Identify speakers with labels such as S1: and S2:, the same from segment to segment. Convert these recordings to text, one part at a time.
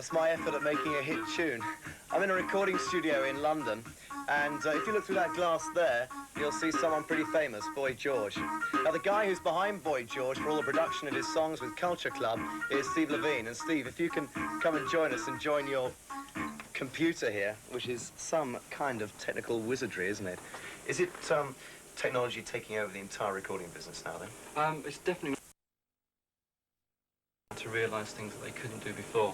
S1: That's my effort at making a hit tune. I'm in a recording studio in London, and if you look through that glass there, you'll see someone pretty famous, Boy George. Now, the guy who's behind Boy George for all the production of his songs with Culture Club is Steve Levine. And Steve, if you can come and join us and join your computer here, which is some kind of technical wizardry, isn't it? Is it technology taking over the entire recording business now, then?
S2: It's definitely to realise things that they couldn't do before.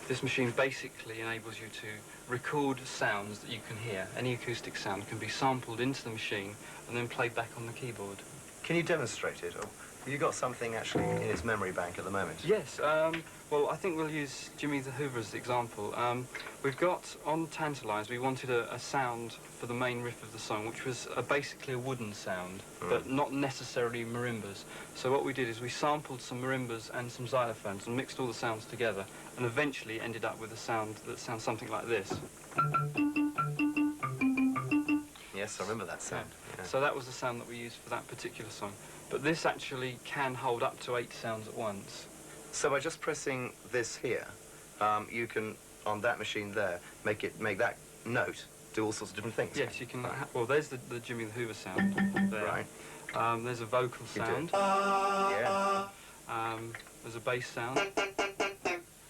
S2: This machine basically enables you to record sounds that you can hear. Any acoustic sound can be sampled into the machine and then played back on the keyboard.
S1: Can you demonstrate it? Or have you got something actually in its memory bank at the moment?
S2: Yes, well, I think we'll use Jimmy the Hoover as the example. We've got, on Tantalise, we wanted a sound for the main riff of the song, which was basically a wooden sound, but not necessarily marimbas. So what we did is we sampled some marimbas and some xylophones and mixed all the sounds together, and eventually ended up with a sound that sounds something like this.
S1: Yes, I remember that sound.
S2: Yeah. So that was the sound that we used for that particular song. But this actually can hold up to 8 sounds at once.
S1: So by just pressing this here, you can, on that machine there, make that note do all sorts of different things.
S2: Yes, you can. Well, there's the Jimmy the Hoover sound there.
S1: Right.
S2: There's a vocal sound.
S1: Yeah.
S2: There's a bass sound.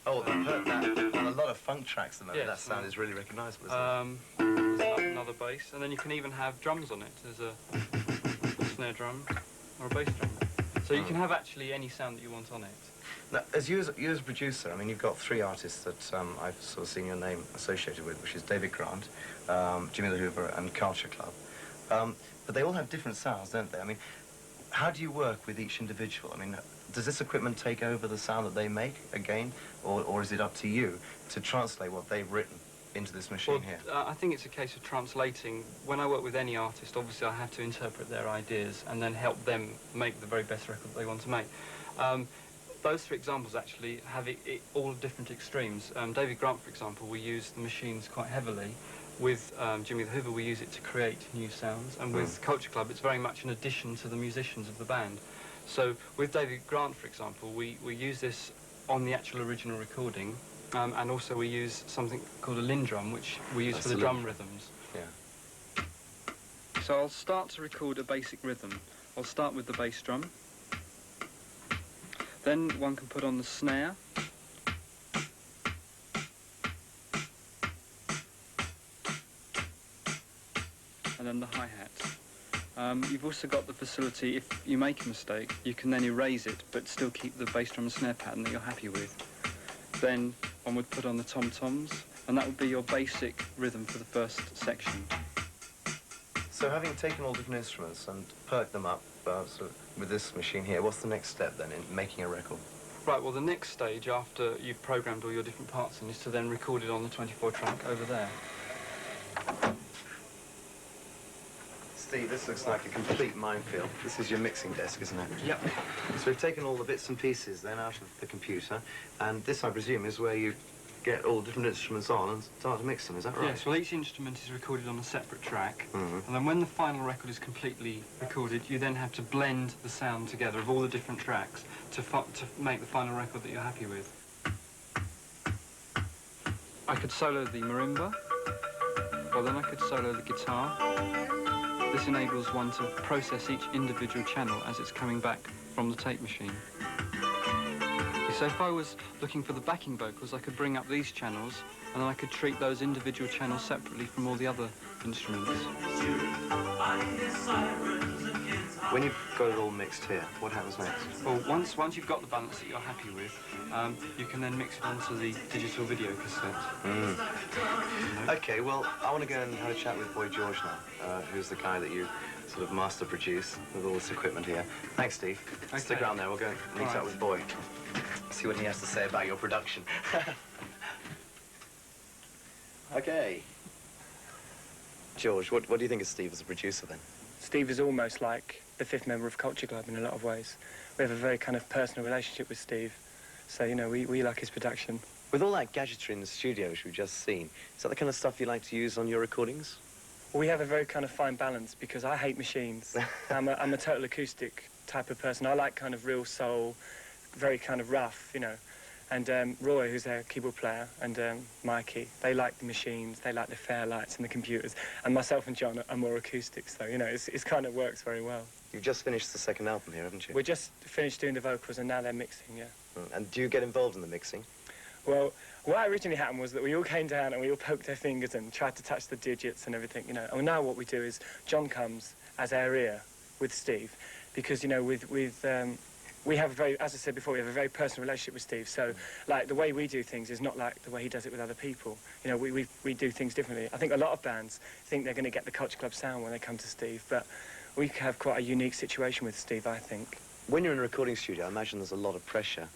S1: Oh, I've heard that on a lot of funk tracks at the moment.
S2: Yes,
S1: that sound is really recognisable, isn't it?
S2: There's another bass, and then you can even have drums on it. There's a snare drum or a bass drum. So you can have actually any sound that you want on it.
S1: Now, as you as a producer, I mean, you've got 3 artists that I've sort of seen your name associated with, which is David Grant, Jimmy the Hoover, and Culture Club. But they all have different sounds, don't they? I mean, how do you work with each individual? I mean, does this equipment take over the sound that they make again, or is it up to you to translate what they've written into this machine here?
S2: I think it's a case of translating. When I work with any artist, obviously I have to interpret their ideas and then help them make the very best record that they want to make. Those 3 examples actually have all different extremes. David Grant, for example, we use the machines quite heavily. With Jimmy the Hoover, we use it to create new sounds, and with Culture Club, it's very much an addition to the musicians of the band. So with David Grant, for example, we use this on the actual original recording, and also we use something called a Lindrum, which we use for the drum rhythms.
S1: Yeah.
S2: So I'll start to record a basic rhythm. I'll start with the bass drum. Then one can put on the snare. And then the hi-hat. You've also got the facility, if you make a mistake, you can then erase it, but still keep the bass drum and snare pattern that you're happy with. Then one would put on the tom-toms, and that would be your basic rhythm for the first section.
S1: So having taken all different instruments and perked them up sort of with this machine here, what's the next step then in making a record?
S2: Right, well, the next stage after you've programmed all your different parts in is to then record it on the 24 track over there.
S1: Steve, this looks like a complete minefield. This is your mixing desk, isn't it?
S2: Yep.
S1: So we've taken all the bits and pieces then out of the computer, and this, I presume, is where you get all different instruments on and start to mix them, is that right?
S2: Yes, well, each instrument is recorded on a separate track, and then when the final record is completely recorded, you then have to blend the sound together of all the different tracks to make the final record that you're happy with. I could solo the marimba, or then I could solo the guitar. This enables one to process each individual channel as it's coming back from the tape machine. So if I was looking for the backing vocals, I could bring up these channels, and then I could treat those individual channels separately from all the other instruments.
S1: When you've got it all mixed here, what happens next?
S2: Well, once you've got the balance that you're happy with, you can then mix it onto the digital video cassette.
S1: Okay, well, I want to go and have a chat with Boy George now, who's the guy that you sort of master produce with all this equipment here. Thanks, Steve.
S2: Okay.
S1: Stick around there, we'll go and meet up with Boy. See what he has to say about your production. Okay. George, what do you think of Steve as a producer then?
S3: Steve is almost like the 5th member of Culture Club in a lot of ways. We have a very kind of personal relationship with Steve, so, you know, we like his production.
S1: With all that gadgetry in the studio, which we've just seen, is that the kind of stuff you like to use on your recordings?
S3: We have a very kind of fine balance because I hate machines. I'm a total acoustic type of person. I like kind of real soul, very kind of rough, you know. And Roy, who's their keyboard player, and Mikey, they like the machines, they like the Fairlights and the computers. And myself and John are more acoustics, so, you know, it's kind of works very well.
S1: You've just finished the second album here, haven't you?
S3: We just finished doing the vocals, and now they're mixing, yeah.
S1: And do you get involved in the mixing?
S3: Well, what originally happened was that we all came down and we all poked our fingers and tried to touch the digits and everything, you know. And now what we do is John comes as our ear with Steve, because, you know, we have a very, as I said before, we have a very personal relationship with Steve. So, like, the way we do things is not like the way he does it with other people. You know, we do things differently. I think a lot of bands think they're going to get the Culture Club sound when they come to Steve, but we have quite a unique situation with Steve, I think.
S1: When you're in a recording studio, I imagine there's a lot of pressure.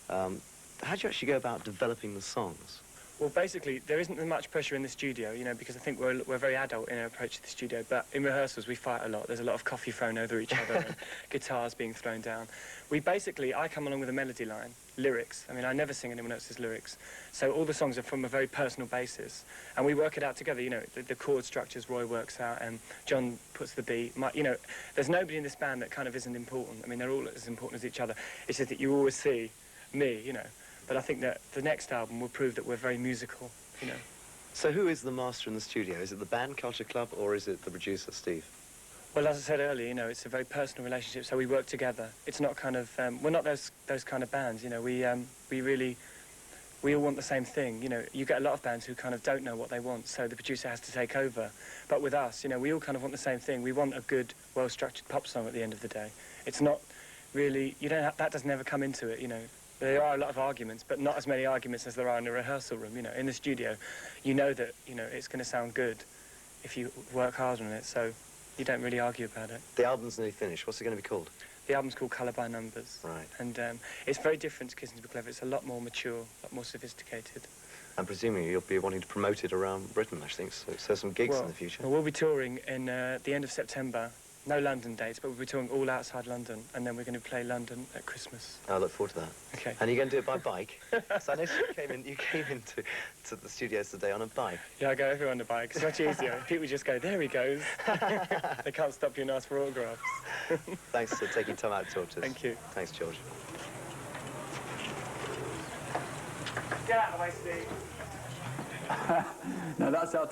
S1: How do you actually go about developing the songs?
S3: Well, basically, there isn't much pressure in the studio, you know, because I think we're very adult in our approach to the studio. But in rehearsals, we fight a lot. There's a lot of coffee thrown over each other and guitars being thrown down. I come along with a melody line, lyrics. I mean, I never sing anyone else's lyrics. So all the songs are from a very personal basis. And we work it out together, you know, the chord structures Roy works out and John puts the beat. You know, there's nobody in this band that kind of isn't important. I mean, they're all as important as each other. It's just that you always see me, you know. But I think that the next album will prove that we're very musical, you know.
S1: So who is the master in the studio? Is it the band Culture Club or is it the producer, Steve?
S3: Well, as I said earlier, you know, it's a very personal relationship, so we work together. It's not kind of, we're not those kind of bands, you know. We all want the same thing, you know. You get a lot of bands who kind of don't know what they want, so the producer has to take over. But with us, you know, we all kind of want the same thing. We want a good, well-structured pop song at the end of the day. It's not really, that doesn't ever come into it, you know. There are a lot of arguments, but not as many arguments as there are in a rehearsal room, you know. In the studio, you know that, you know, it's going to sound good if you work hard on it, so you don't really argue about it.
S1: The album's nearly finished. What's it going to be called?
S3: The album's called Colour by Numbers.
S1: Right.
S3: And it's very different to Kissing to Be Clever. It's a lot more mature, a lot more sophisticated.
S1: And presumably you'll be wanting to promote it around Britain, I think, so some gigs in the future.
S3: Well, we'll be touring in the end of September. No London dates, but we'll be touring all outside London, and then we're going to play London at Christmas.
S1: I look forward to that.
S3: Okay.
S1: And you're going to do it by bike? So I noticed you came into the studios today on a bike.
S3: Yeah, I go everywhere on the bike. It's much easier. People just go, there he goes. They can't stop you and ask for autographs.
S1: Thanks for taking time out to talk to us.
S3: Thank you.
S1: Thanks, George.
S3: Get out of the way, Steve.
S4: Now that's how to